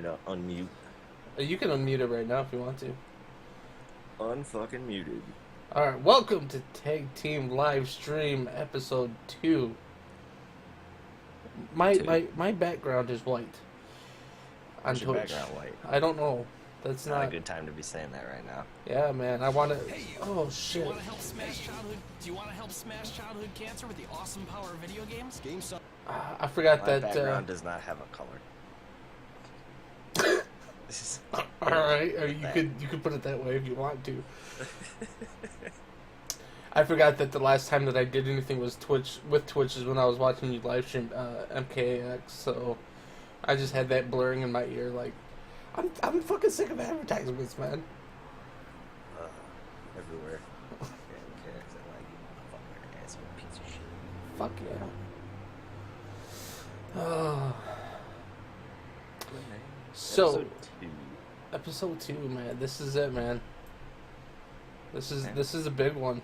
me to unmute? You can unmute it right now if you want to. Unfucking muted. Alright, welcome to Tag Team Live Stream Episode 2. My, Two. my, my background is white on Where's your Twitch. background white? I don't know. That's Not a not... good time to be saying that right now. Yeah, man, I want to... Hey, you. Oh, Do shit. you want to help smash childhood? Do you want to help smash childhood cancer with the awesome power of video games? I forgot My that... background does not have a color. This is Alright, you could put it that way if you want to. I forgot that the last time that I did anything was Twitch is when I was watching you live stream MKX, so I just had that blurring in my ear. Like, I'm fucking sick of advertisements, man. everywhere. Yeah, okay, I like you, motherfucker, ass piece of shit. Fuck yeah. Oh. So, Episode 2. episode 2, man. This is it, man. This is a big one.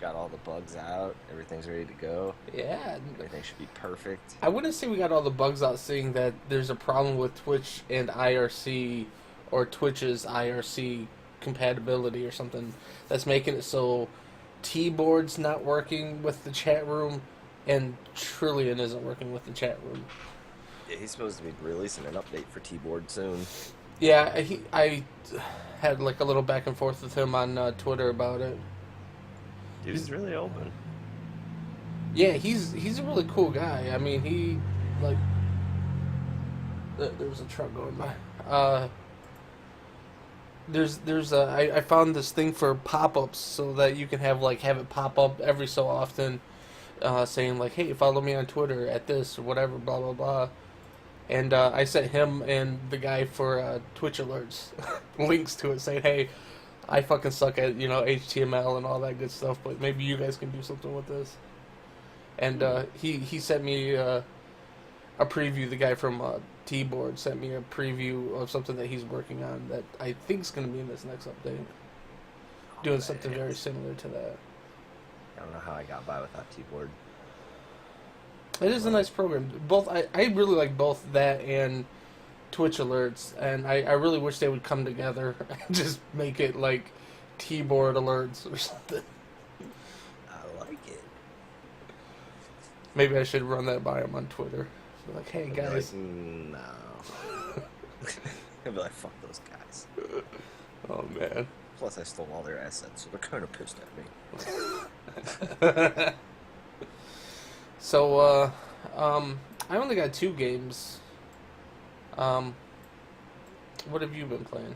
Got all the bugs out. Everything's ready to go. Yeah. Everything should be perfect. I wouldn't say we got all the bugs out, seeing that there's a problem with Twitch and IRC, or Twitch's IRC compatibility or something, that's making it so T-Board's not working with the chat room, and Trillion isn't working with the chat room. Yeah, he's supposed to be releasing an update for T-Board soon. Yeah, I had like a little back and forth with him on Twitter about it. Dude's really open. Yeah, he's a really cool guy. I mean, he like there was a truck going by. I found this thing for pop-ups so that you can have it pop up every so often, saying like, hey, follow me on Twitter at this or whatever, blah blah blah. And I sent him and the guy for Twitch alerts links to it, saying, hey, I fucking suck at HTML and all that good stuff, but maybe you guys can do something with this. And he sent me a preview. The guy from T-Board sent me a preview of something that he's working on that I think is going to be in this next update. Doing something very similar to that. I don't know how I got by without T-Board. It is a nice program. I really like both that and Twitch alerts, and I really wish they would come together and just make it like T-Board alerts or something. I like it. Maybe I should run that by them on Twitter. Be like, hey guys. Like, no. I'd be like, fuck those guys. Oh man. Plus, I stole all their assets, so they're kind of pissed at me. So, I only got 2 games. What have you been playing?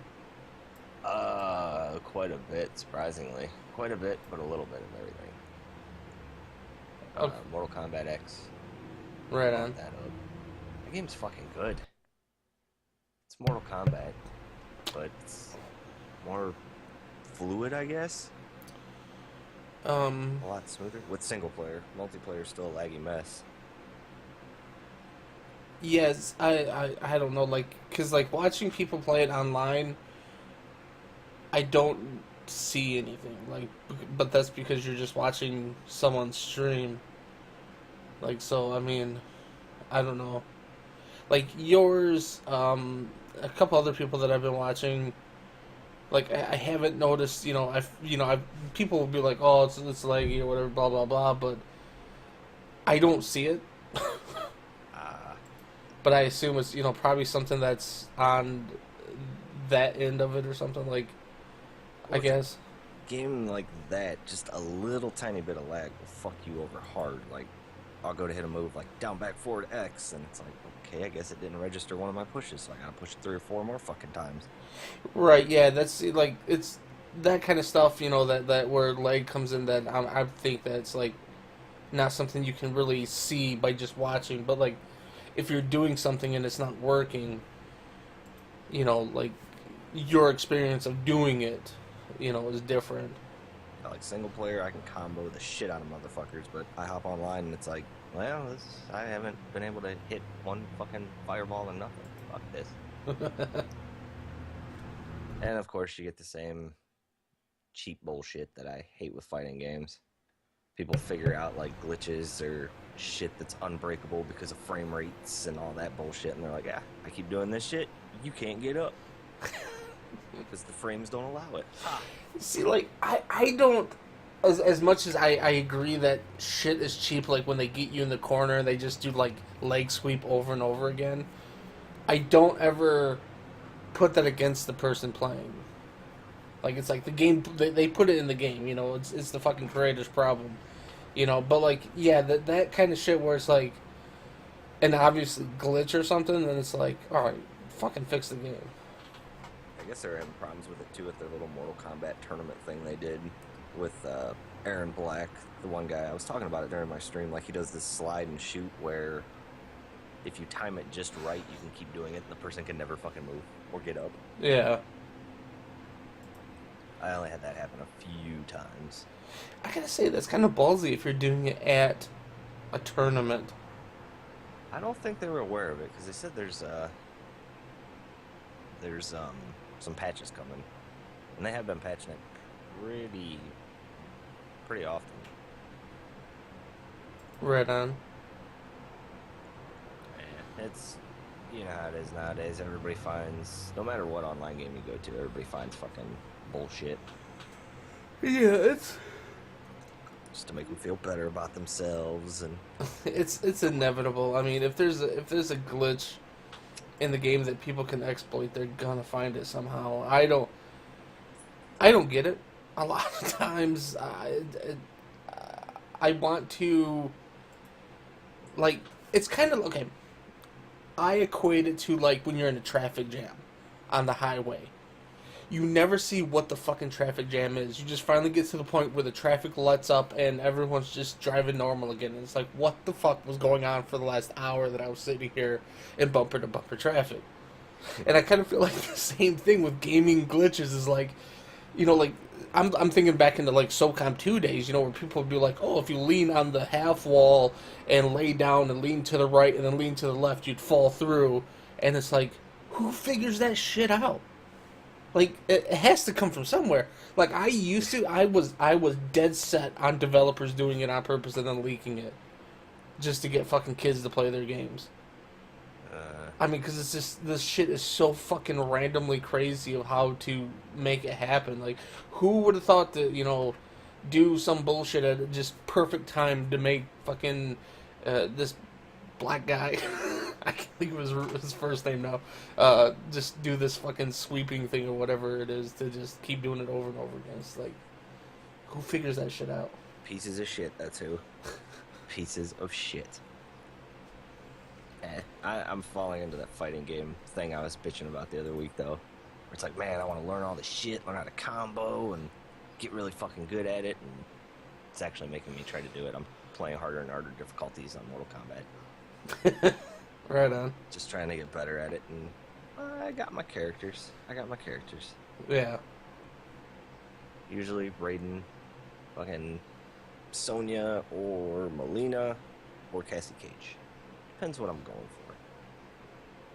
Quite a bit, surprisingly. Quite a bit, but a little bit of everything. Okay. Mortal Kombat X. Right on. That up. That game's fucking good. It's Mortal Kombat, but it's more fluid, I guess. A lot smoother with single player. Multiplayer still a laggy mess. Yes, I don't know, like, because, like, watching people play it online, I don't see anything, like, but that's because you're just watching someone stream. Like, so, I mean, I don't know. Like, yours, a couple other people that I've been watching, like, I haven't noticed, people will be like, oh, it's laggy or whatever, blah, blah, blah, but I don't see it. But I assume it's, probably something that's on that end of it or something, like, I guess. Game like that, just a little tiny bit of lag will fuck you over hard. Like, I'll go to hit a move like down, back, forward, X, and it's like, okay, I guess it didn't register one of my pushes, so I gotta push it 3 or 4 more fucking times. Right, yeah, that's, like, it's that kind of stuff, that where lag comes in, that I think that's, like, not something you can really see by just watching, but, like, if you're doing something and it's not working, like, your experience of doing it, is different. Like, single player, I can combo the shit out of motherfuckers, but I hop online and it's like, well, I haven't been able to hit one fucking fireball and nothing. Fuck this. And, of course, you get the same cheap bullshit that I hate with fighting games. People figure out, like, glitches or shit that's unbreakable because of frame rates and all that bullshit, and they're like, yeah, I keep doing this shit, you can't get up because the frames don't allow it. See, like, I don't. As much as I agree that shit is cheap, like when they get you in the corner and they just do like leg sweep over and over again, I don't ever put that against the person playing. Like, it's like the game, they put it in the game, you know, it's the fucking creator's problem, you know, but like, yeah, that kind of shit where it's like an obviously glitch or something, then it's like, alright, fucking fix the game. I guess they're having problems with it too with their little Mortal Kombat tournament thing they did with Aaron Black, the one guy. I was talking about it during my stream. Like, he does this slide and shoot where if you time it just right, you can keep doing it. The person can never fucking move or get up. Yeah. I only had that happen a few times. I gotta say, that's kind of ballsy if you're doing it at a tournament. I don't think they were aware of it because they said there's some patches coming, and they have been patching it pretty often. Right on. It's, you know how it is nowadays. Everybody finds, no matter what online game you go to, everybody finds fucking bullshit Yeah, it's just to make them feel better about themselves, and it's inevitable. I mean, if there's a glitch in the game that people can exploit, they're gonna find it somehow. I don't get it. A lot of times, I want to, like, it's kind of okay. I equate it to like when you're in a traffic jam on the highway. You never see what the fucking traffic jam is. You just finally get to the point where the traffic lets up and everyone's just driving normal again. And it's like, what the fuck was going on for the last hour that I was sitting here in bumper-to-bumper traffic? And I kind of feel like the same thing with gaming glitches is like, you know, like, I'm thinking back into like SOCOM 2 days, you know, where people would be like, oh, if you lean on the half wall and lay down and lean to the right and then lean to the left, you'd fall through. And it's like, who figures that shit out? Like, it has to come from somewhere. Like, I was dead set on developers doing it on purpose and then leaking it just to get fucking kids to play their games. I mean, because it's just, this shit is so fucking randomly crazy of how to make it happen. Like, who would have thought to, you know, do some bullshit at just perfect time to make fucking this black guy, I can't think of his first name now, just do this fucking sweeping thing or whatever it is to just keep doing it over and over again. It's like, who figures that shit out? pieces of shit, that's who. Pieces of shit. I'm falling into that fighting game thing I was bitching about the other week, though. Where it's like, man, I want to learn all this shit, learn how to combo, and get really fucking good at it, and it's actually making me try to do it. I'm playing harder and harder difficulties on Mortal Kombat. Right on. Just trying to get better at it, and I got my characters. Yeah. Usually Raiden, fucking Sonya, or Melina, or Cassie Cage. Depends what I'm going for.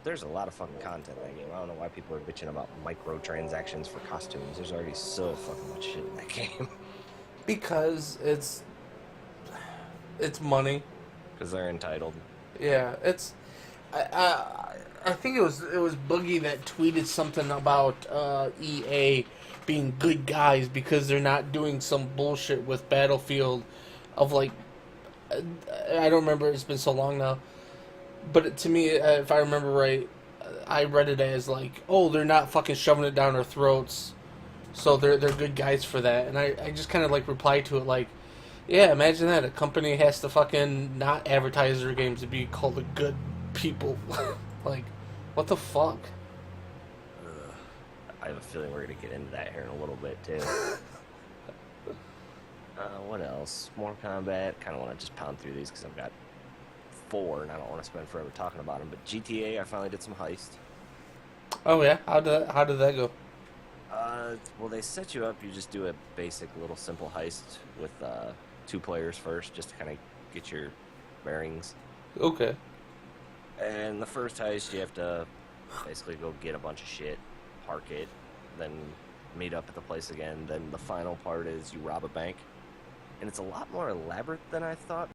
There's a lot of fucking content in that game. I don't know why people are bitching about microtransactions for costumes. There's already so fucking much shit in that game. Because it's money. Because they're entitled. Yeah, it's. I think it was Boogie that tweeted something about EA being good guys because they're not doing some bullshit with Battlefield of like, I don't remember, it's been so long now, but to me, if I remember right, I read it as like, oh, they're not fucking shoving it down our throats, so they're good guys for that. And I just kind of like replied to it like, yeah, imagine that a company has to fucking not advertise their games to be called the good people. Like, what the fuck? I have a feeling we're gonna get into that here in a little bit too. What else? Mortal Kombat. Kind of want to just pound through these because I've got 4 and I don't want to spend forever talking about them. But GTA, I finally did some heist. Oh yeah, how did that go? Well, they set you up. You just do a basic little simple heist with 2 players first, just to kind of get your bearings. Okay. And the first heist, you have to basically go get a bunch of shit, park it, then meet up at the place again. Then the final part is you rob a bank. And it's a lot more elaborate than I thought.